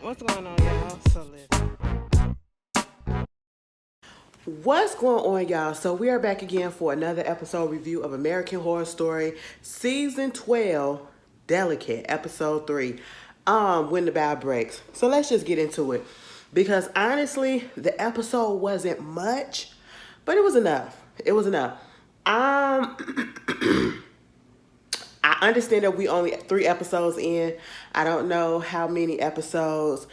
What's going on, y'all? So listen. What's going on, y'all? So we are back again for another episode review of American Horror Story, Season 12, Delicate, Episode 3, When the Bough Breaks. So let's just get into it. Because honestly, the episode wasn't much, but it was enough. It was enough. I understand that we only 3 episodes in. I don't know how many episodes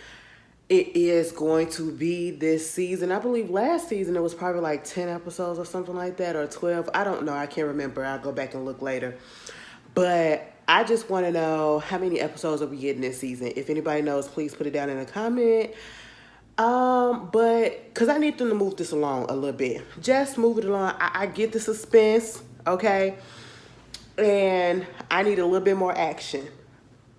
it is going to be this season. I believe last season it was probably like 10 episodes or something like that, or 12. I don't know. I can't remember. I'll go back and look later. But I just want to know how many episodes are we getting this season. If anybody knows, please put it down in a comment. But because I need them to move this along a little bit. Just move it along. I get the suspense, okay? And I need a little bit more action.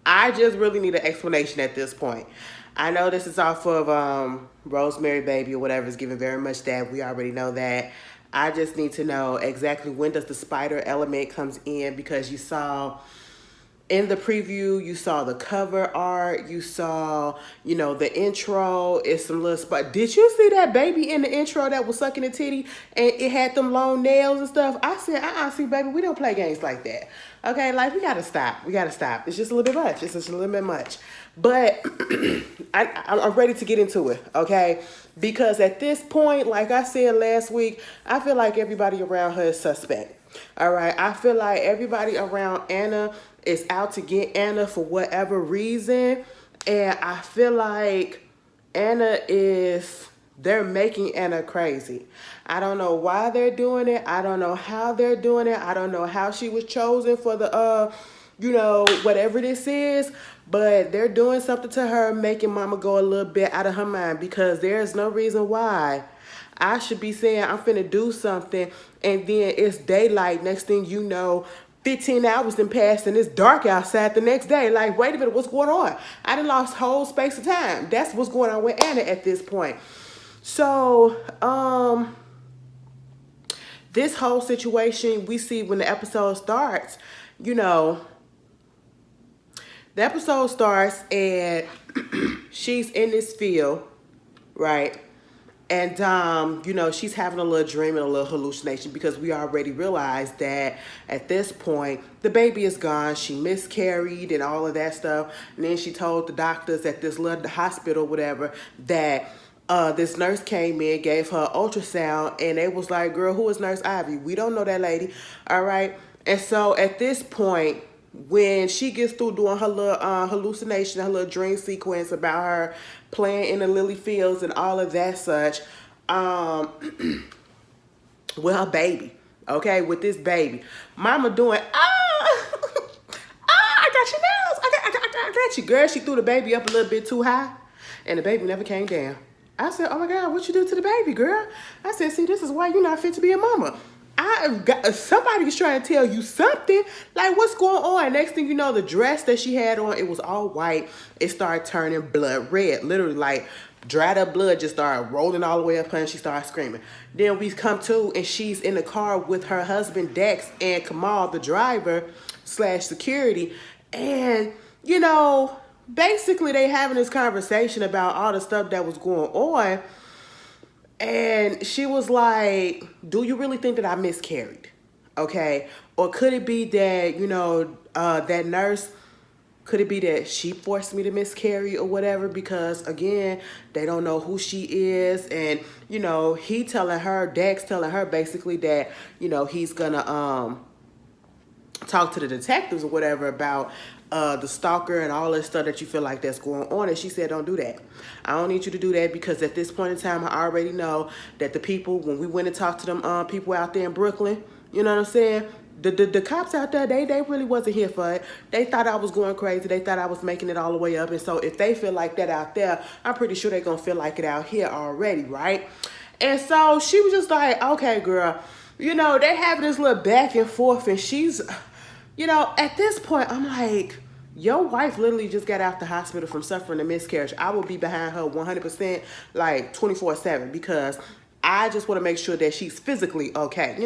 I just really need an explanation at this point. I know this is off of Rosemary Baby or whatever is giving very much that. We already know that. I just need to know exactly when does the spider element comes in, because you saw in the preview, you saw the cover art, you saw, the intro, it's some little spot. Did you see that baby in the intro that was sucking a titty and it had them long nails and stuff? I said, see, baby, we don't play games like that. Okay, like, we gotta stop. We gotta stop. It's just a little bit much. It's just a little bit much. But I'm ready to get into it, okay? Because at this point, like I said last week, I feel like everybody around her is suspect. All right, I feel like everybody around Anna is out to get Anna for whatever reason. And I feel like they're making Anna crazy. I don't know why they're doing it. I don't know how they're doing it. I don't know how she was chosen for the, whatever this is. But they're doing something to her, making mama go a little bit out of her mind, because there's no reason why I should be saying I'm finna do something and then it's daylight. Next thing you know, 15 hours then passed and it's dark outside the next day. Like, wait a minute, what's going on? I done lost whole space of time. That's what's going on with Anna at this point. So, this whole situation we see when the episode starts, the episode starts and she's in this field, right? And, she's having a little dream and a little hallucination, because we already realized that at this point, the baby is gone. She miscarried and all of that stuff. And then she told the doctors at this little hospital, whatever, that this nurse came in, gave her an ultrasound, and they was like, girl, who is Nurse Ivy? We don't know that lady. All right. And so at this point, when she gets through doing her little hallucination, her little dream sequence about her playing in the lily fields and all of that such, with her baby, okay, with this baby, mama doing, I got your nails, I got you, girl. She threw the baby up a little bit too high, and the baby never came down. I said, oh my God, what you do to the baby, girl? I said, see, this is why you're not fit to be a mama. Somebody's trying to tell you something. Like, what's going on? Next thing you know, the dress that she had on, it was all white. It started turning blood red. Literally, like, dried up blood just started rolling all the way up her, and she started screaming. Then we come to, and she's in the car with her husband, Dex, and Kamal, the driver / security. And, basically they having this conversation about all the stuff that was going on. And she was like, do you really think that I miscarried? Okay. Or could it be that, that nurse, could it be that she forced me to miscarry or whatever? Because again, they don't know who she is. And, he telling her, Dex telling her basically that, he's gonna talk to the detectives or whatever about the stalker and all that stuff that you feel like that's going on. And she said, don't do that. I don't need you to do that, because at this point in time, I already know that the people, when we went and talked to them people out there in Brooklyn, you know what I'm saying? The cops out there, they really wasn't here for it. They thought I was going crazy. They thought I was making it all the way up. And so if they feel like that out there, I'm pretty sure they're going to feel like it out here already, right? And so she was just like, okay, girl, they having this little back and forth, and she's, at this point, I'm like, your wife literally just got out the hospital from suffering a miscarriage. I will be behind her 100%, like 24/7, because I just want to make sure that she's physically okay.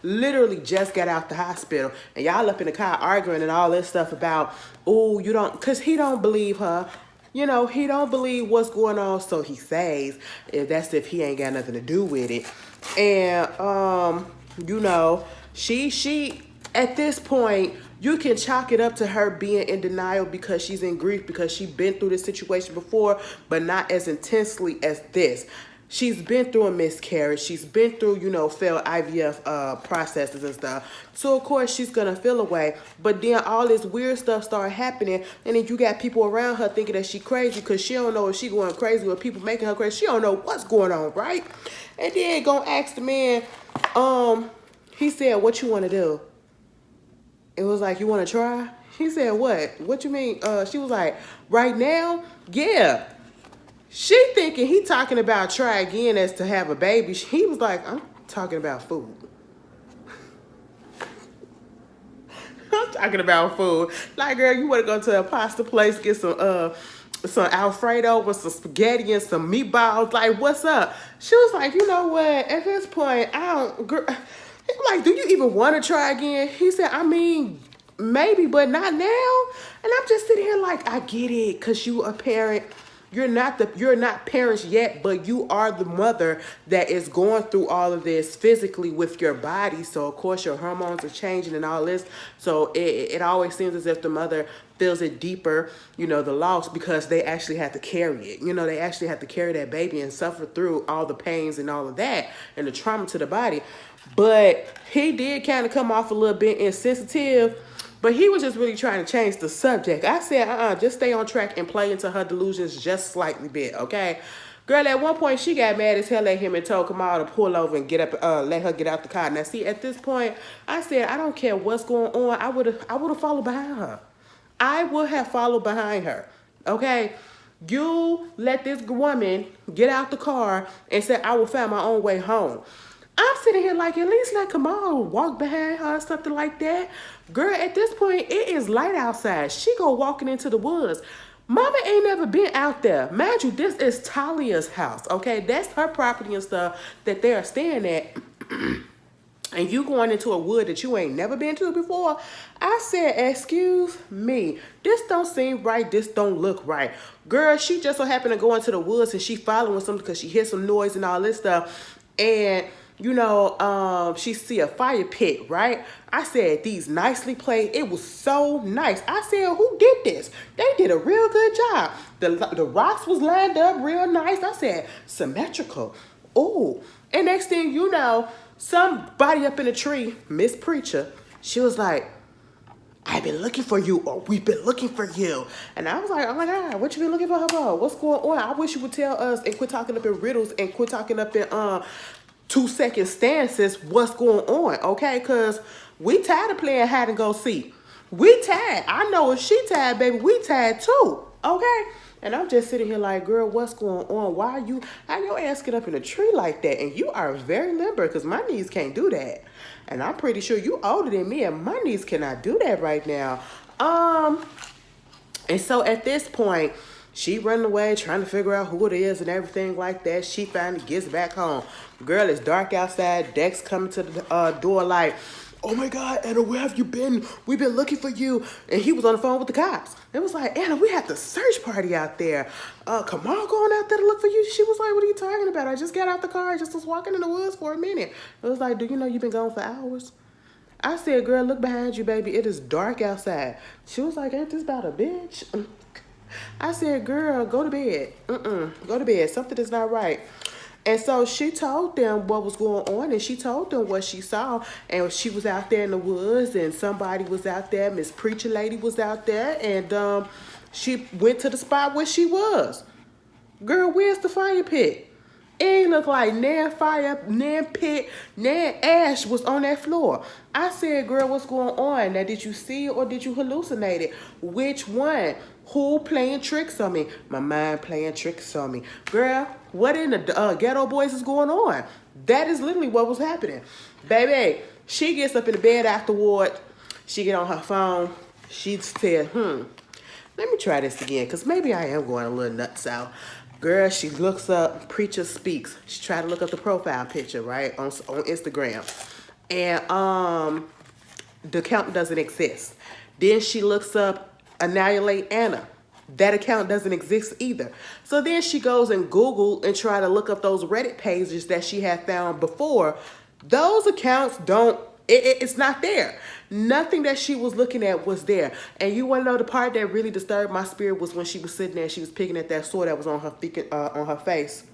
Literally just got out the hospital, and y'all up in the car arguing and all this stuff about, oh, you don't, because he don't believe her. you know, he don't believe what's going on, so he says, if that's if he ain't got nothing to do with it. And you know, she at this point, you can chalk it up to her being in denial because she's in grief because she's been through this situation before, but not as intensely as this. She's been through a miscarriage. She's been through, you know, failed IVF processes and stuff. So, of course, she's going to feel away. But then all this weird stuff started happening. And then you got people around her thinking that she crazy because she don't know if she going crazy or people making her crazy. She don't know what's going on, right? And then going to ask the man, he said, what you want to do? It was like, you want to try? He said, what? What you mean? She was like, right now? Yeah. She thinking he talking about try again as to have a baby. He was like, I'm talking about food. I'm talking about food. Like, girl, you want to go to a pasta place, get some Alfredo with some spaghetti and some meatballs. Like, what's up? She was like, you know what? At this point, I don't. Girl, like, do you even want to try again? He said, I mean, maybe, but not now. And I'm just sitting here like, I get it, because you a parent. You're not parents yet, but you are the mother that is going through all of this physically with your body. So of course your hormones are changing and all this. So it always seems as if the mother feels it deeper, you know, the loss, because they actually have to carry it. You know, they actually have to carry that baby and suffer through all the pains and all of that and the trauma to the body. But he did kind of come off a little bit insensitive. But he was just really trying to change the subject. I said, just stay on track and play into her delusions just slightly bit, okay? Girl, at one point, she got mad as hell at him and told Kamal to pull over and get up, let her get out the car. Now, see, at this point, I said, I don't care what's going on. I would have followed behind her. I would have followed behind her, okay? You let this woman get out the car and say, I will find my own way home. I'm sitting here like, at least let Kamal walk behind her or something like that. Girl, at this point, it is light outside. She go walking into the woods. Mama ain't never been out there. Mind you, this is Talia's house, okay? That's her property and stuff that they are staying at. And you going into a wood that you ain't never been to before. I said, excuse me. This don't seem right. This don't look right. Girl, she just so happened to go into the woods and she following something because she hears some noise and all this stuff. And you know, she see a fire pit, right? I said, these nicely played. It was so nice. I said, who did this? They did a real good job. The rocks was lined up real nice. I said, symmetrical. Oh, and next thing you know, somebody up in a tree, Miss Preacher, she was like, I've been looking for you, or we've been looking for you. And I was like, oh my God, what you been looking for her for? What's going on? I wish you would tell us and quit talking up in riddles and quit talking up in 2-second stances what's going on, okay? Because we tired of playing hide and go seek. We tired. I know if she tired, baby, we tired too, okay? And I'm just sitting here like, girl, what's going on? How your ass get up in a tree like that? And you are very limber, because my knees can't do that. And I'm pretty sure you older than me, and my knees cannot do that right now. And so at this point, she running away, trying to figure out who it is and everything like that. She finally gets back home. Girl, it's dark outside. Dex coming to the door like, oh my God, Anna, where have you been? We've been looking for you. And he was on the phone with the cops. It was like, Anna, we had the search party out there. Kamal going out there to look for you. She was like, what are you talking about? I just got out the car. I just was walking in the woods for a minute. It was like, do you know you've been gone for hours? I said, girl, look behind you, baby. It is dark outside. She was like, ain't this about a bitch? I said, girl, go to bed. Go to bed. Something is not right. And so she told them what was going on, and she told them what she saw. And she was out there in the woods, and somebody was out there. Miss Preacher Lady was out there, and she went to the spot where she was. Girl, where's the fire pit? It ain't look like nan fire, nan pit, nan ash was on that floor. I said, girl, what's going on? Now, did you see it or did you hallucinate it? Which one? Who playing tricks on me? My mind playing tricks on me. Girl, what in the ghetto boys is going on? That is literally what was happening. Baby, she gets up in the bed afterward. She get on her phone. She said, let me try this again, because maybe I am going a little nuts out. Girl, she looks up, Preacher Speaks. She tried to look up the profile picture, right, on Instagram. And the account doesn't exist. Then she looks up Annihilate Anna. that account doesn't exist either. So then she goes and Google and try to look up those Reddit pages that she had found before. Those accounts don't, it's not there. Nothing that she was looking at was there. And you want to know the part that really disturbed my spirit was when she was sitting there and she was picking at that sword that was on her face.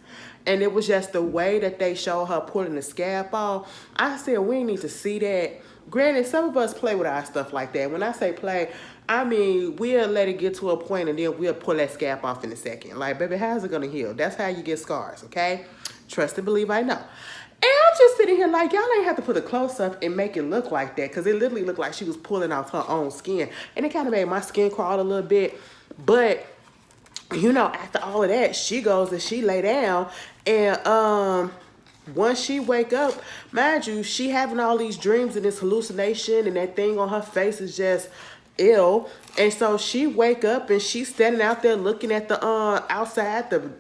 And it was just the way that they showed her pulling the scab off. I said, we need to see that. Granted, some of us play with our stuff like that. When I say play, I mean, we'll let it get to a point and then we'll pull that scab off in a second. Like, baby, how's it gonna heal? That's how you get scars, okay? Trust and believe I know. And I'm just sitting here like, y'all ain't have to put a close-up and make it look like that, because it literally looked like she was pulling off her own skin. And it kind of made my skin crawl a little bit. But, you know, after all of that, she goes and she lay down. And once she wake up, mind you, she having all these dreams and this hallucination, and that thing on her face is just ill. And so she wake up and she's standing out there looking at the outside, the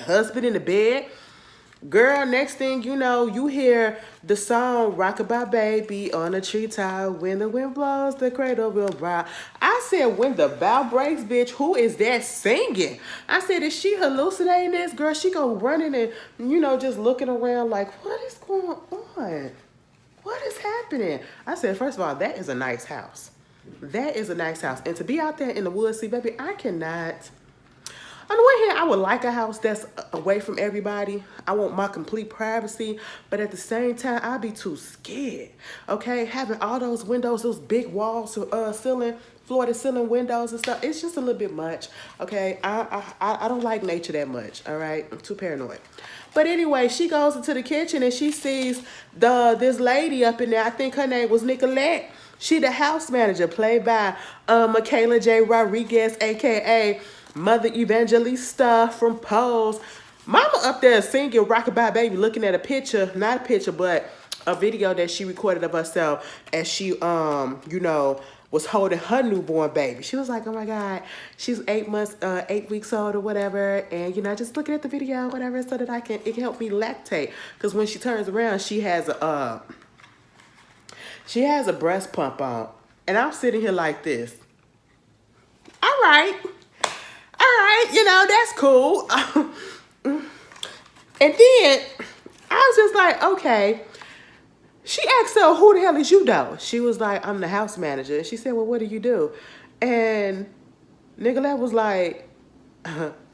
husband in the bed. Girl, next thing you know, you hear the song Rockabye Baby on a treetop. When the wind blows, the cradle will rock. I said, when the bow breaks, bitch, who is that singing? I said, is she hallucinating this? Girl, she go running and, you know, just looking around like, what is going on? What is happening? I said, first of all, that is a nice house. That is a nice house. And to be out there in the woods, see, baby, I cannot. On the one hand, I would like a house that's away from everybody. I want my complete privacy. But at the same time, I'd be too scared. Okay? Having all those windows, those big walls, ceiling, floor-to-ceiling windows and stuff, it's just a little bit much. Okay? I don't like nature that much. All right? I'm too paranoid. But anyway, she goes into the kitchen and she sees this lady up in there. I think her name was Nicolette. She the house manager, played by Michaela J. Rodriguez, a.k.a. Mother Evangelista from Pose. Mama up there singing Rockabye Baby, looking at a picture, not a picture, but a video that she recorded of herself as she, you know, was holding her newborn baby. She was like, oh my God, she's 8 weeks old or whatever. And, you know, just looking at the video, whatever, so that it can help me lactate. Because when she turns around, she has a breast pump on. And I'm sitting here like this. All right, you know, that's cool. And then I was just like, okay. She asked her, who the hell is you though? She was like, I'm the house manager. She said, well, what do you do? And Nicolette was like,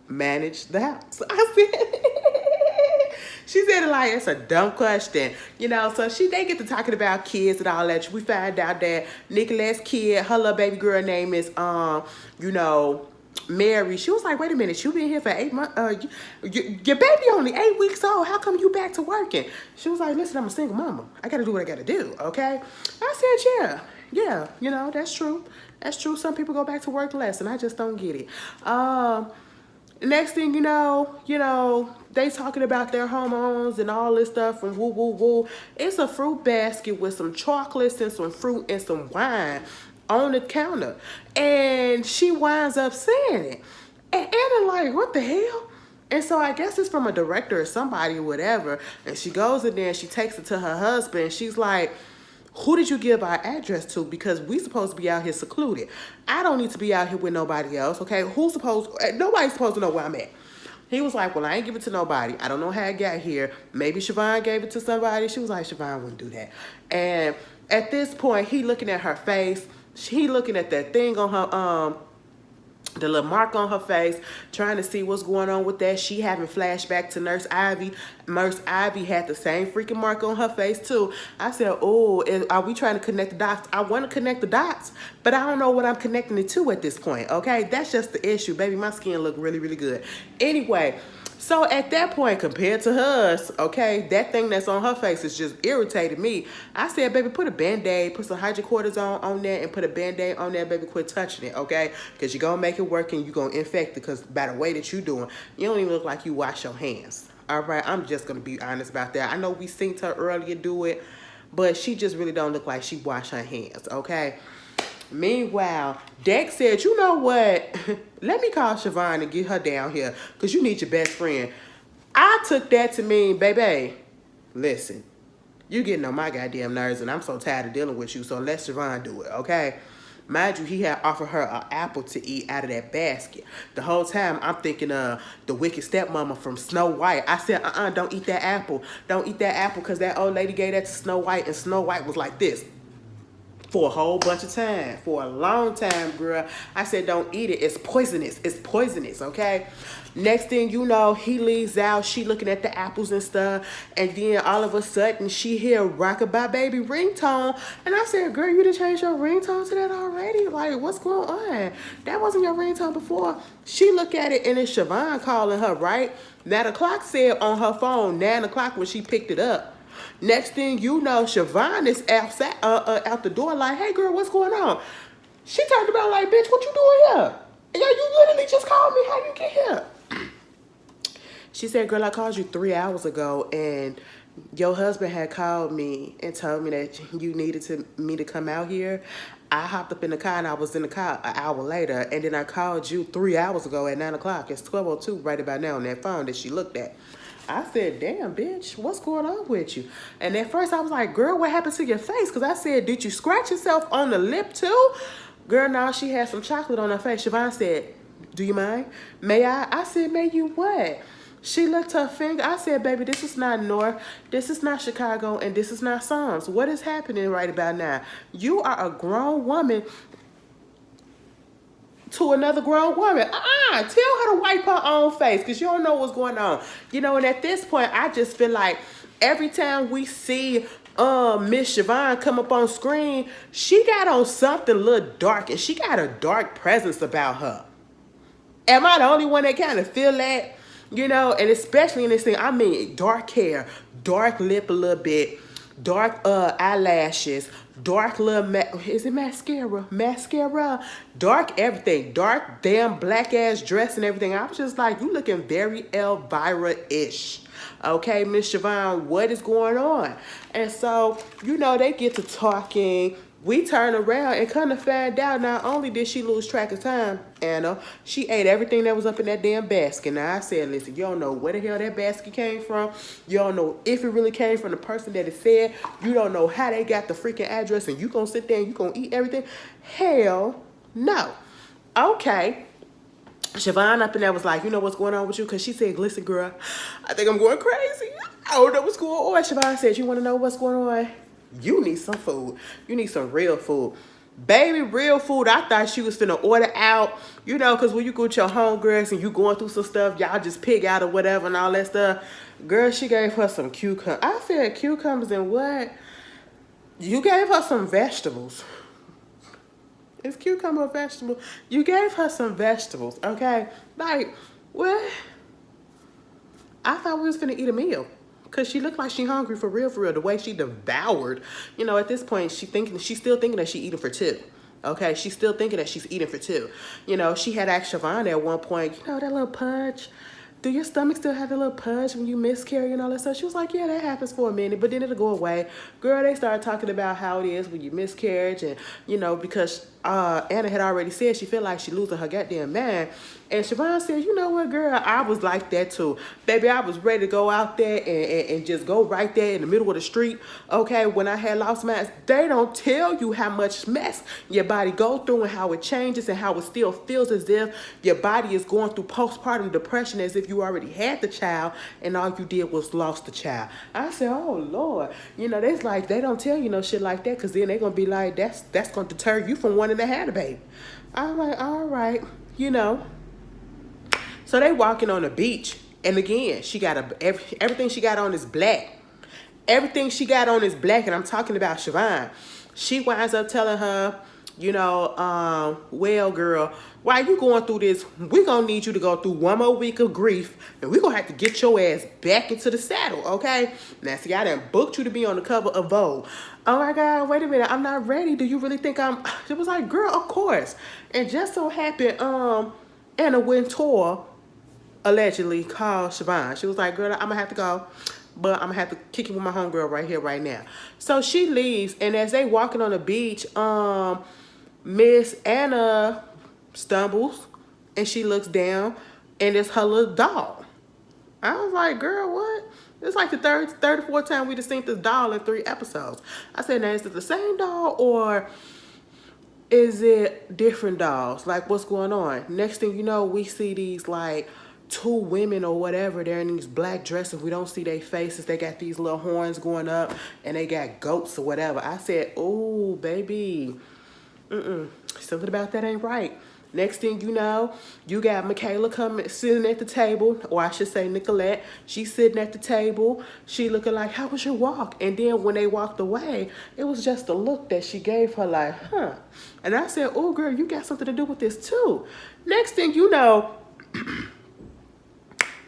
manage the house. I said, she said it like, it's a dumb question. You know, so they get to talking about kids and all that. We find out that Nicolette's kid, her little baby girl name is, you know, Mary. She was like, wait a minute, you been here for 8 months? Your baby only 8 weeks old. How come you back to working? She was like, listen, I'm a single mama. I got to do what I got to do, okay? I said, yeah, you know, that's true. That's true. Some people go back to work less, and I just don't get it. Next thing you know, they talking about their hormones and all this stuff and woo, woo, woo. It's a fruit basket with some chocolates and some fruit and some wine on the counter. And she winds up saying it. And Anna like, what the hell? And so I guess it's from a director or somebody or whatever. And she goes in there and she takes it to her husband. She's like, who did you give our address to? Because we supposed to be out here secluded. I don't need to be out here with nobody else, okay? Nobody's supposed to know where I'm at. He was like, well, I ain't give it to nobody. I don't know how it got here. Maybe Siobhain gave it to somebody. She was like, Siobhain wouldn't do that. And at this point, he looking at her face. She looking at that thing on her, the little mark on her face, trying to see what's going on with that. She having flashback to Nurse Ivy. Nurse Ivy had the same freaking mark on her face too. I said, oh, are we trying to connect the dots? I want to connect the dots, but I don't know what I'm connecting it to at this point, okay? That's just the issue. Baby, my skin look really, really good. Anyway, so at that point, compared to hers, okay, that thing that's on her face is just irritated me. I said, baby, put a Band-Aid, put some hydrocortisone on there and put a Band-Aid on there, baby, quit touching it, okay? Because you're going to make it work and you're going to infect it because by the way that you're doing, you don't even look like you wash your hands. All right, I'm just going to be honest about that. I know we seen her earlier do it, but she just really don't look like she washed her hands, okay? Meanwhile, Dex said, you know what? Let me call Siobhain and get her down here because you need your best friend. I took that to mean, baby, listen, you getting on my goddamn nerves and I'm so tired of dealing with you, so let Siobhain do it, okay? Mind you, he had offered her an apple to eat out of that basket. The whole time, I'm thinking of the wicked stepmama from Snow White. I said, don't eat that apple. Don't eat that apple, because that old lady gave that to Snow White, and Snow White was like this for a whole bunch of time, for a long time, girl. I said, don't eat it. It's poisonous. It's poisonous, okay? Next thing you know, he leaves out. She looking at the apples and stuff. And then all of a sudden, she hear Rockabye Baby ringtone. And I said, girl, you done changed your ringtone to that already? Like, what's going on? That wasn't your ringtone before. She look at it, and it's Siobhain calling her, right? Now, the clock said on her phone, 9 o'clock when she picked it up. Next thing you know, Siobhain is outside, out the door like, hey, girl, what's going on? She turned around like, bitch, what you doing here? Yeah, you literally just called me. How you get here? She said, girl, I called you 3 hours ago, and your husband had called me and told me that you needed me to come out here. I hopped up in the car, and I was in the car an hour later, and then I called you 3 hours ago at 9 o'clock. It's 12:02 right about now on that phone that she looked at. I said, damn, bitch, what's going on with you? And at first I was like, girl, what happened to your face? Because I said, did you scratch yourself on the lip too? Girl, now she had some chocolate on her face. Siobhain said, do you mind? May I? I said, may you what? She licked her finger. I said, baby, this is not North. This is not Chicago. And this is not Psalms. What is happening right about now? You are a grown woman to another grown woman. Tell her to wipe her own face, because you don't know what's going on. You know, and at this point, I just feel like every time we see Miss Siobhain come up on screen, she got on something a little dark, and she got a dark presence about her. Am I the only one that kind of feel that? You know, and especially in this thing, I mean, dark hair, dark lip a little bit, dark eyelashes, dark little, is it mascara? Mascara, dark everything, dark damn black ass dress and everything. I was just like, you looking very Elvira-ish. Okay, Miss Siobhain, what is going on? And so, you know, they get to talking. We turn around and kind of find out not only did she lose track of time, Anna, she ate everything that was up in that damn basket. Now, I said, listen, you don't know where the hell that basket came from. You don't know if it really came from the person that it said. You don't know how they got the freaking address, and you gonna sit there and you gonna eat everything? Hell no. Okay. Siobhain up in there was like, you know what's going on with you? Because she said, listen, girl, I think I'm going crazy. I don't know what's going on. Siobhain said, you want to know what's going on? You need some food. You need some real food. Baby, real food. I thought she was finna order out, you know, because when you go with your homegirls and you going through some stuff, y'all just pig out or whatever and all that stuff. Girl, she gave her some cucumbers. I said cucumbers and what? You gave her some vegetables. Is cucumber a vegetable? You gave her some vegetables, okay? Like, what? I thought we was finna eat a meal. Because she looked like she hungry for real, the way she devoured. You know, at this point, she's still thinking that she eating for two. Okay, she's still thinking that she's eating for two. You know, she had asked Siobhain at one point, you know, that little pudge, do your stomach still have that little pudge when you miscarry and all that stuff? She was like, yeah, that happens for a minute, but then it'll go away. Girl, they started talking about how it is when you miscarriage, and, you know, because Anna had already said she felt like she losing her goddamn mind. And Siobhain said, you know what, girl, I was like that too. Baby, I was ready to go out there and just go right there in the middle of the street. Okay, when I had lost my, they don't tell you how much mess your body go through and how it changes and how it still feels as if your body is going through postpartum depression, as if you already had the child and all you did was lost the child. I said, oh Lord, you know, they don't tell you no shit like that, because then they're gonna be like, that's gonna deter you from wanting to have a baby. I'm like, all right, you know. So they walking on the beach, and again, she got everything she got on is black. Everything she got on is black, and I'm talking about Siobhain. She winds up telling her, you know, well, girl, while you going through this, we're going to need you to go through one more week of grief, and we're going to have to get your ass back into the saddle, okay? Now, see, I done booked you to be on the cover of Bough. Oh, my God, wait a minute, I'm not ready. Do you really think I'm... It was like, girl, of course. And just so happened, Anna Wintour allegedly called Siobhain. She was like, girl, I'm going to have to go, but I'm going to have to kick it with my homegirl right here, right now. So she leaves, and as they walking on the beach, Miss Anna stumbles, and she looks down, and it's her little doll. I was like, girl, what? It's like the third or fourth time we just seen this doll in 3 episodes. I said, now, is it the same doll, or Is it different dolls? Like, what's going on? Next thing you know, we see these like two women or whatever. They're in these black dresses. We don't see their faces. They got these little horns going up and they got goats or whatever. I said, oh, baby, something about that ain't right. Next thing you know, you got Michaela coming, sitting at the table, or I should say Nicolette. She's sitting at the table. She looking like, how was your walk? And then when they walked away, it was just a look that she gave her like, huh. And I said, oh, girl, you got something to do with this too. Next thing you know,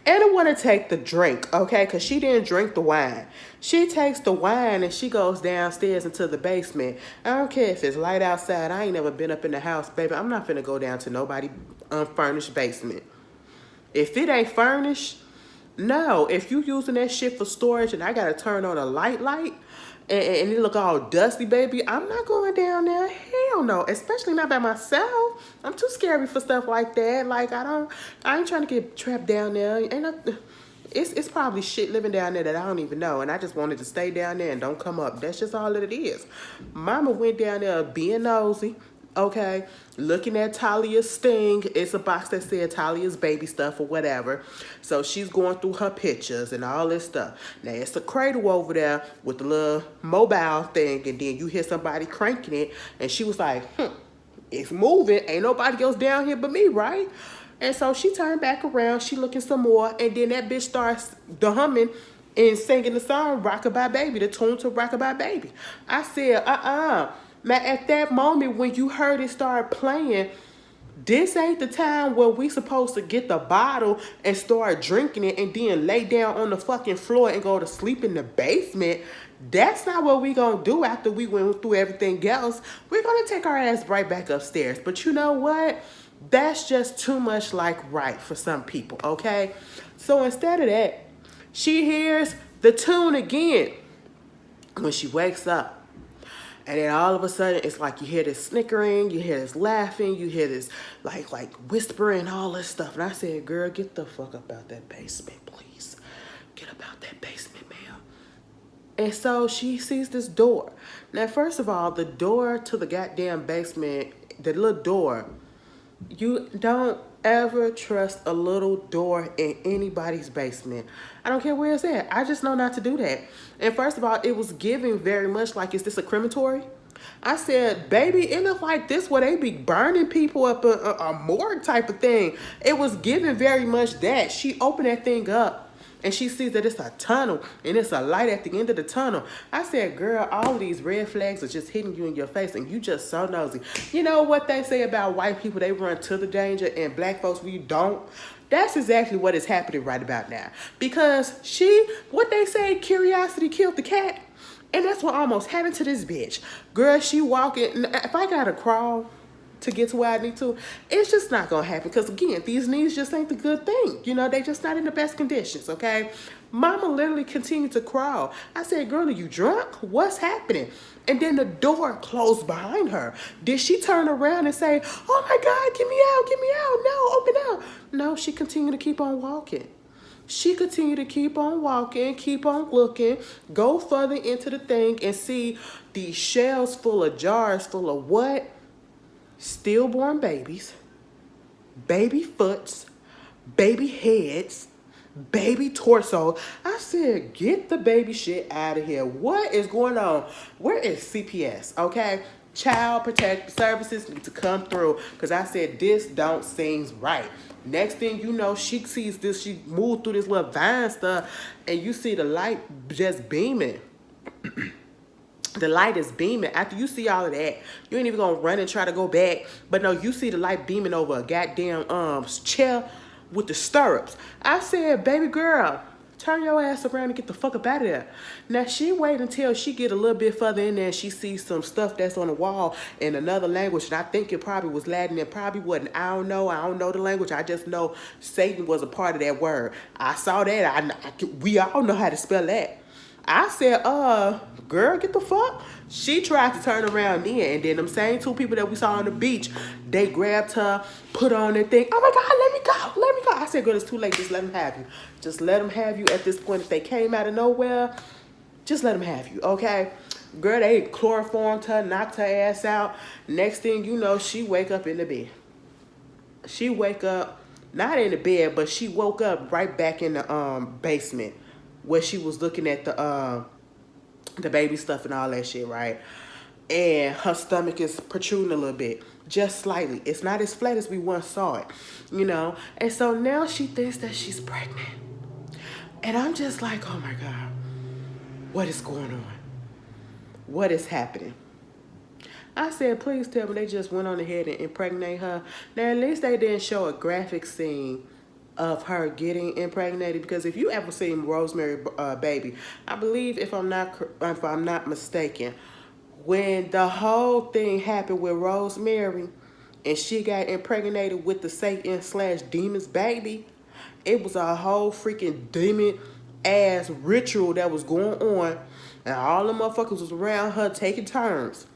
Anna want to take the drink, okay? Because she didn't drink the wine. She takes the wine and she goes downstairs into the basement. I don't care if it's light outside. I ain't never been up in the house, baby. I'm not finna go down to nobody unfurnished basement. If it ain't furnished, no. If you using that shit for storage and I got to turn on a light and it look all dusty, baby, I'm not going down there. Hell no. Especially not by myself. I'm too scary for stuff like that. Like, I ain't trying to get trapped down there. It's probably shit living down there that I don't even know. And I just wanted to stay down there and don't come up. That's just all that it is. Mama went down there being nosy. Okay, looking at Talia's sting. It's a box that said Talia's baby stuff or whatever. So she's going through her pictures and all this stuff. Now it's a cradle over there with the little mobile thing, and then you hear somebody cranking it, and she was like, it's moving. Ain't nobody else down here but me, right? And so she turned back around. She looking some more, and then that bitch starts humming and singing the song Rockabye Baby, the tune to Rockabye Baby. I said, Now, at that moment when you heard it start playing, this ain't the time where we supposed to get the bottle and start drinking it and then lay down on the fucking floor and go to sleep in the basement. That's not what we gonna do after we went through everything else. We're gonna take our ass right back upstairs. But you know what? That's just too much like right for some people, okay? So instead of that, she hears the tune again when she wakes up. And then all of a sudden, it's like you hear this snickering, you hear this laughing, you hear this like whispering, all this stuff. And I said, girl, get the fuck up out that basement, please. Get up out that basement, ma'am. And so she sees this door. Now, first of all, the door to the goddamn basement, the little door, you don't ever trust a little door in anybody's basement. I don't care where it's at. I just know not to do that. And first of all, it was giving very much like, is this a crematory? I said, baby, it looked like this where they be burning people up a morgue type of thing. It was giving very much that. She opened that thing up and she sees that it's a tunnel and it's a light at the end of the tunnel. I said, girl, all of these red flags are just hitting you in your face and you just so nosy. You know what they say about white people? They run to the danger, and black folks, we don't. That's exactly what is happening right about now. Because what they say, curiosity killed the cat. And that's what almost happened to this bitch. Girl, she walking. If I gotta crawl to get to where I need to, it's just not gonna happen. Because again, these knees just ain't the good thing. You know, they just not in the best conditions, okay? Mama literally continued to crawl. I said, girl, are you drunk? What's happening? And then the door closed behind her. Did she turn around and say, oh my God, get me out, no, open up. No, she continued to keep on walking. She continued to keep on walking, keep on looking, go further into the thing and see these shelves full of jars full of what? Stillborn babies, baby foots, baby heads, baby torso. I said, get the baby shit out of here. What is going on? Where is CPS, okay? Child Protective Services need to come through, because I said, this don't seem right. Next thing you know, she sees this, she moved through this little vine stuff, and you see the light just beaming. The light is beaming. After you see all of that, you ain't even gonna run and try to go back. But no, you see the light beaming over a goddamn chair with the stirrups. I said, baby girl, turn your ass around and get the fuck up out of there. Now, she wait until she get a little bit further in there and she sees some stuff that's on the wall in another language. And I think it probably was Latin. It probably wasn't. I don't know the language. I just know Satan was a part of that word. I saw that. We all know how to spell that. I said, girl, get the fuck. She tried to turn around then, and then them same two people that we saw on the beach, they grabbed her, put on their thing. Oh my God, let me go. I said, girl, it's too late. Just let them have you. Just let them have you at this point. If they came out of nowhere, just let them have you, okay? Girl, they chloroformed her, knocked her ass out. Next thing you know, she wake up in the bed. She wake up, not in the bed, but she woke up right back in the basement where she was looking at the baby stuff and all that shit, right? And her stomach is protruding a little bit, just slightly. It's not as flat as we once saw it, you know? And so now she thinks that she's pregnant. And I'm just like, oh my God, what is going on? What is happening? I said, please tell me they just went on ahead and impregnate her. Now, at least they didn't show a graphic scene of her getting impregnated, because if you ever seen Rosemary Baby, I believe, if I'm not mistaken, when the whole thing happened with Rosemary and she got impregnated with the Satan/demon's baby, it was a whole freaking demon ass ritual that was going on, and all the motherfuckers was around her taking turns.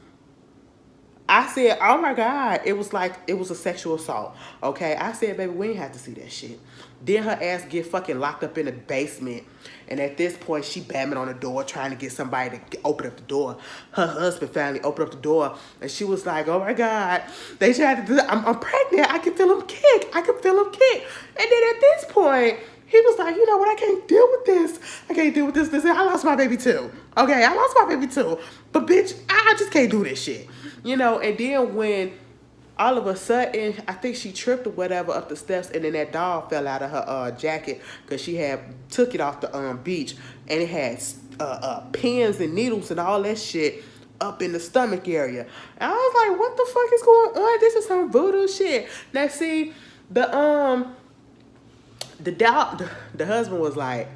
I said, oh my God, it was like, it was a sexual assault. Okay, I said, baby, we ain't have to see that shit. Then her ass get fucking locked up in the basement. And at this point, she banging on the door, trying to get somebody to open up the door. Her husband finally opened up the door, and she was like, oh my God, they tried to do that. I'm pregnant. I can feel him kick. I can feel him kick. And then at this point, he was like, you know what, I can't deal with this. I can't deal with this. I lost my baby too. Okay, I lost my baby too. But bitch, I just can't do this shit. You know, and then when all of a sudden, I think she tripped or whatever up the steps, and then that doll fell out of her jacket because she had took it off the beach, and it had pins and needles and all that shit up in the stomach area. And I was like, what the fuck is going on? This is some voodoo shit. Now see, the husband was like,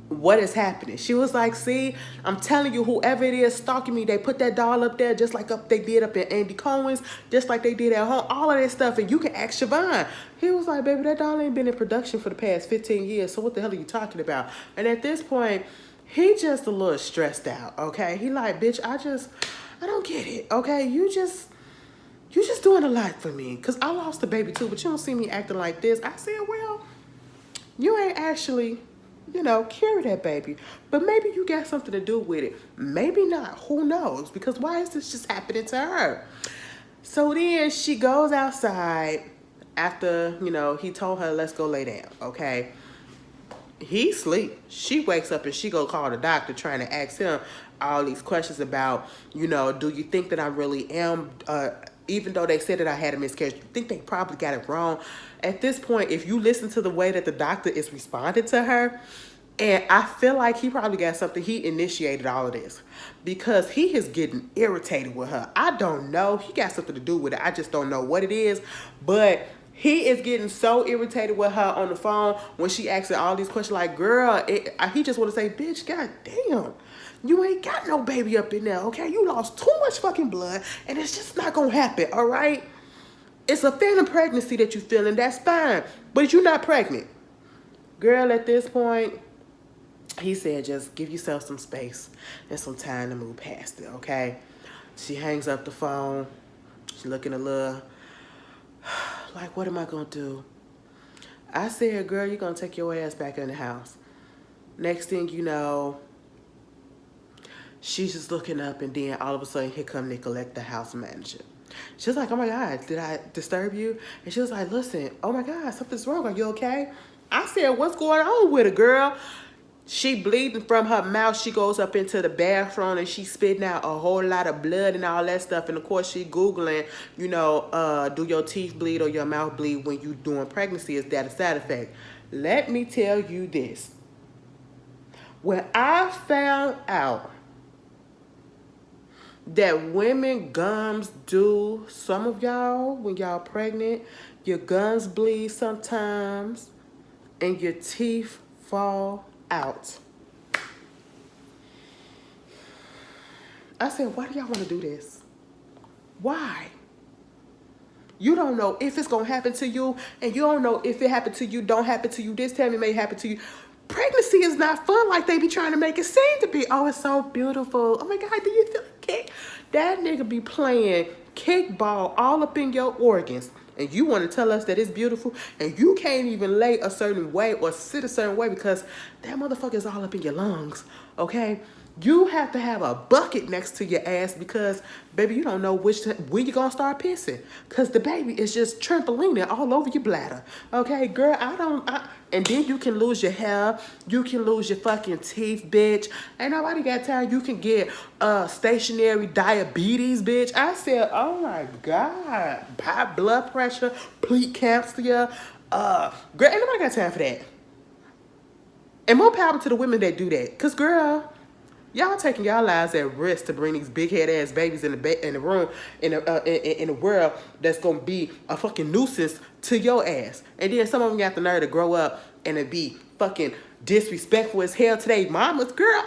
what is happening? She was like, see, I'm telling you, whoever it is stalking me, they put that doll up there just like they did up in Andy Cohen's, just like they did at home, all of that stuff, and you can ask Siobhain. He was like, baby, that doll ain't been in production for the past 15 years, so what the hell are you talking about? And at this point, he just a little stressed out, okay? He like, bitch, I don't get it, okay? You just doing a lot for me, because I lost the baby too, but you don't see me acting like this. I said, well, you ain't actually, you know, carry that baby, but maybe you got something to do with it. Maybe not, who knows? Because why is this just happening to her? So then she goes outside after, you know, he told her, let's go lay down, okay? He sleep. She wakes up and she go call the doctor, trying to ask him all these questions about, you know, do you think that I really am, even though they said that I had a miscarriage, you think they probably got it wrong? At this point, if you listen to the way that the doctor is responding to her, and I feel like he probably got something, he initiated all of this, because he is getting irritated with her. I don't know. He got something to do with it. I just don't know what it is, but he is getting so irritated with her on the phone when she asks all these questions like, girl, he just want to say, bitch, god damn. You ain't got no baby up in there, okay? You lost too much fucking blood, and it's just not gonna happen, all right? It's a phantom pregnancy that you feeling, that's fine, but you're not pregnant. Girl, at this point, he said, just give yourself some space and some time to move past it, okay? She hangs up the phone. She's looking a little like, what am I gonna do? I said, girl, you're gonna take your ass back in the house. Next thing you know, she's just looking up, and then all of a sudden, here come Nicolette, the house manager. She was like, oh my God, did I disturb you? And she was like, listen, oh my God, something's wrong. Are you okay? I said, what's going on with her, girl? She bleeding from her mouth. She goes up into the bathroom and she spitting out a whole lot of blood and all that stuff. And of course, she Googling, you know, do your teeth bleed or your mouth bleed when you doing pregnancy? Is that a side effect? Let me tell you this. When I found out that women gums do, some of y'all, when y'all pregnant, your gums bleed sometimes and your teeth fall out. I said, why do y'all want to do this? Why? You don't know if it's going to happen to you, and you don't know if it happened to you, don't happen to you, this time it may happen to you. Pregnancy is not fun like they be trying to make it seem to be. Oh, it's so beautiful. Oh my God, do you feel a kick? That nigga be playing kickball all up in your organs. And you want to tell us that it's beautiful, and you can't even lay a certain way or sit a certain way because that motherfucker is all up in your lungs, okay? You have to have a bucket next to your ass because, baby, you don't know when you're going to start pissing. Because the baby is just trampolining all over your bladder. Okay, girl, and then you can lose your hair. You can lose your fucking teeth, bitch. Ain't nobody got time. You can get stationary diabetes, bitch. I said, oh my God. High blood pressure, preeclampsia. Girl, ain't nobody got time for that. And more power to the women that do that. Because, girl, y'all taking y'all lives at risk to bring these big head ass babies in the room in the world that's gonna be a fucking nuisance to your ass. And then some of them got the nerve to grow up and to be fucking disrespectful as hell to their mamas. Girl,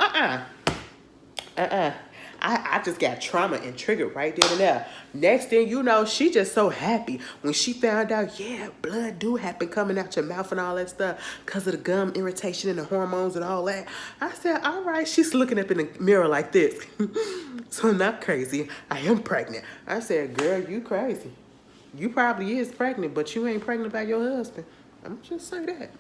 I just got trauma and triggered right there and there. Next thing you know, she just so happy when she found out, yeah, blood do happen coming out your mouth and all that stuff because of the gum irritation and the hormones and all that. I said, all right, she's looking up in the mirror like this. So I'm not crazy. I am pregnant. I said, girl, you crazy. You probably is pregnant, but you ain't pregnant by your husband. I'm just say that.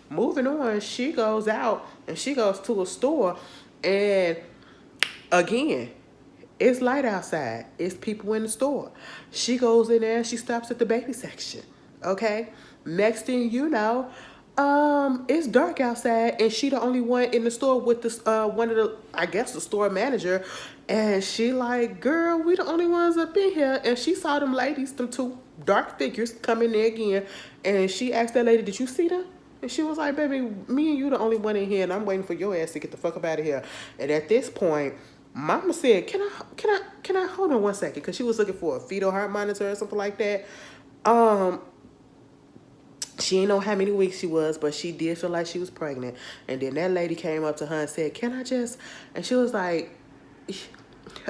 Moving on, she goes out and she goes to a store and again, it's light outside. It's people in the store. She goes in there and she stops at the baby section. Okay? Next thing you know, it's dark outside and she the only one in the store with this one of the, I guess, the store manager. And she like, girl, we the only ones up in here. And she saw them ladies, them two dark figures come in there again. And she asked that lady, did you see them? And she was like, baby, me and you the only one in here and I'm waiting for your ass to get the fuck up out of here. And at this point, Mama said, can I hold on 1 second? Because she was looking for a fetal heart monitor or something like that. She didn't know how many weeks she was, but she did feel like she was pregnant. And then that lady came up to her and said, can I just? And she was like,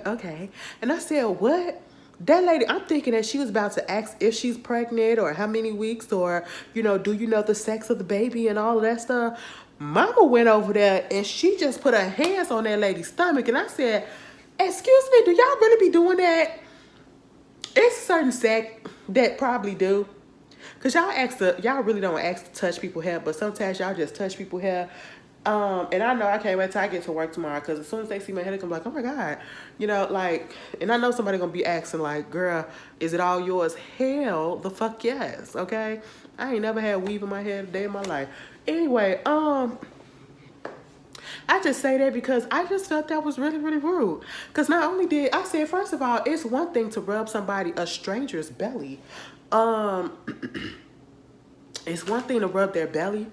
okay. And I said, what? That lady, I'm thinking that she was about to ask if she's pregnant or how many weeks or, you know, do you know the sex of the baby and all of that stuff. Mama went over there and she just put her hands on that lady's stomach. And I said, excuse me, do y'all really be doing that? It's a certain sect that probably do. Because y'all really don't ask to touch people's hair, but sometimes y'all just touch people's hair. And I know I can't wait till I get to work tomorrow because as soon as they see my head, I'm like, oh my God. You know, like, and I know somebody gonna be asking like, girl, is it all yours? Hell, the fuck yes, okay? I ain't never had weave in my hair a day in my life. Anyway, I just say that because I just felt that was really, really rude. Because not only did I said, first of all, it's one thing to rub a stranger's belly. It's one thing to rub their belly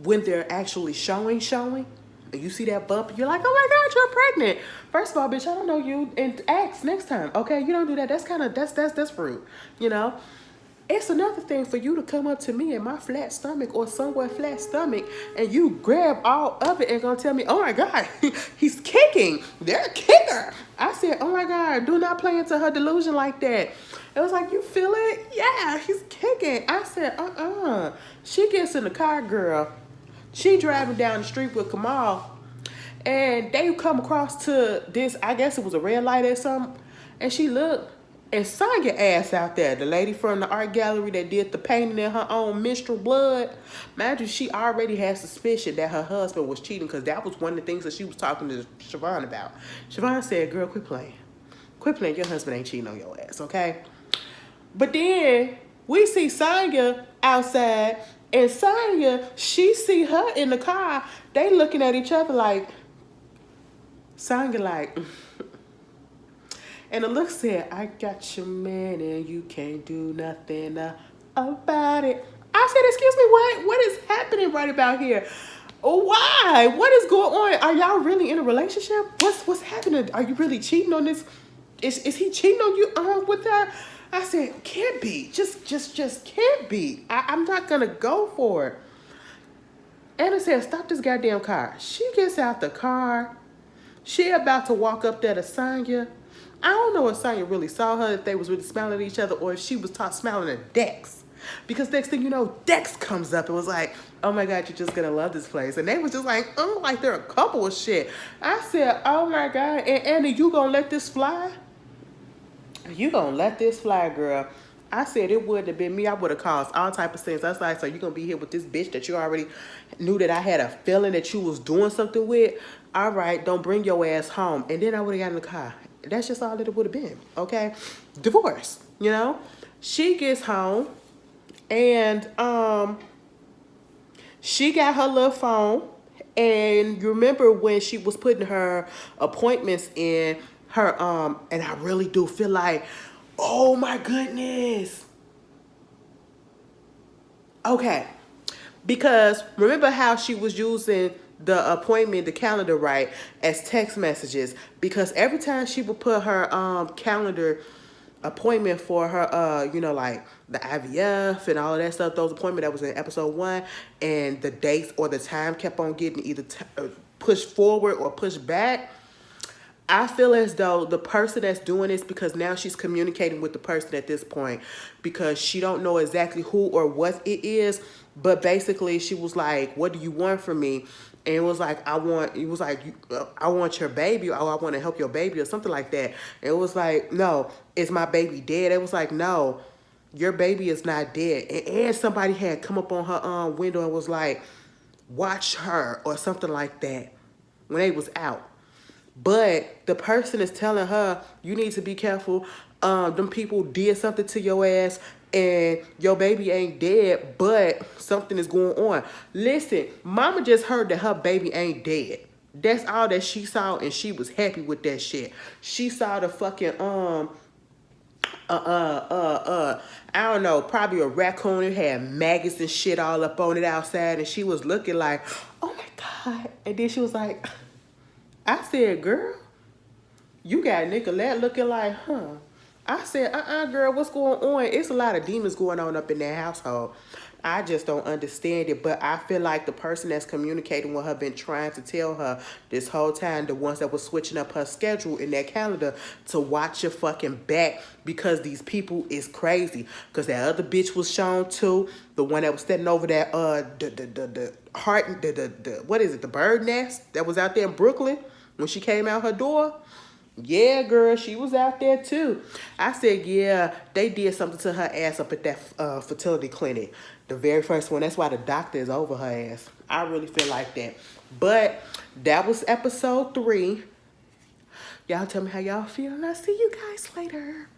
when they're actually showing, and you see that bump, you're like, oh my God, you're pregnant. First of all, bitch, I don't know you, and ask next time, okay? You don't do that. That's rude, you know? It's another thing for you to come up to me in my flat stomach or somewhere flat stomach and you grab all of it and gonna tell me, oh my God, he's kicking. They're a kicker. I said, oh my God, do not play into her delusion like that. It was like, you feel it? Yeah, he's kicking. I said, She gets in the car, girl. She driving down the street with Kamal and they come across to this, I guess it was a red light or something. And she looked and sang your ass out there. The lady from the art gallery that did the painting in her own menstrual blood. Mind you, she already had suspicion that her husband was cheating because that was one of the things that she was talking to Siobhain about. Siobhain said, girl, quit playing. Quit playing. Your husband ain't cheating on your ass, okay? But then we see Sonya outside and Sonya, she see her in the car. They looking at each other like, Sonya like, and the look said, I got your man and you can't do nothing about it. I said, excuse me, what is happening right about here? Why? What is going on? Are y'all really in a relationship? What's happening? Are you really cheating on this? Is he cheating on you with her? I said, can't be. Just can't be. I'm not gonna go for it. Anna said, stop this goddamn car. She gets out the car. She about to walk up there to Sonya. I don't know if Sonya really saw her, if they was really smiling at each other, or if she was smiling at Dex. Because next thing you know, Dex comes up and was like, oh my God, you're just gonna love this place. And they was just like, oh, like they're a couple of shit. I said, oh my God, and Anna, you gonna let this fly? You gonna let this fly, girl. I said it wouldn't have been me. I would have caused all type of sins. I was like, so you gonna be here with this bitch that you already knew that I had a feeling that you was doing something with? All right, don't bring your ass home. And then I would have got in the car. That's just all that it would have been. Okay, divorce. You know, she gets home, and she got her little phone. And you remember when she was putting her appointments in her and I really do feel like, oh my goodness. Okay. Because remember how she was using the appointment, the calendar, right, as text messages? Because every time she would put her calendar appointment for her, you know, like the IVF and all of that stuff, those appointments that was in episode 1, and the dates or the time kept on getting either pushed forward or pushed back. I feel as though the person that's doing this, because now she's communicating with the person at this point, because she don't know exactly who or what it is, but basically she was like, what do you want from me? And it was like, I want your baby, or I want to help your baby, or something like that. It was like, no, is my baby dead? It was like, no, your baby is not dead. And somebody had come up on her window and was like, watch her, or something like that, when they was out. But the person is telling her, you need to be careful. Them people did something to your ass, and your baby ain't dead, but something is going on. Listen, mama just heard that her baby ain't dead. That's all that she saw, and she was happy with that shit. She saw the fucking I don't know, probably a raccoon. It had maggots and shit all up on it outside, and she was looking like, oh my God. And then she was like, I said, girl, you got Nicolette looking like, huh? I said, girl, what's going on? It's a lot of demons going on up in that household. I just don't understand it, but I feel like the person that's communicating with her been trying to tell her this whole time, the ones that was switching up her schedule in that calendar, to watch your fucking back, because these people is crazy. Because that other bitch was shown too, the one that was standing over that what is it, the bird nest that was out there in Brooklyn when she came out her door. Yeah, girl, she was out there too. I said, yeah, they did something to her ass up at that fertility clinic. The very first one. That's why the doctor is over her ass. I really feel like that. But that was episode 3. Y'all tell me how y'all feel, and I'll see you guys later.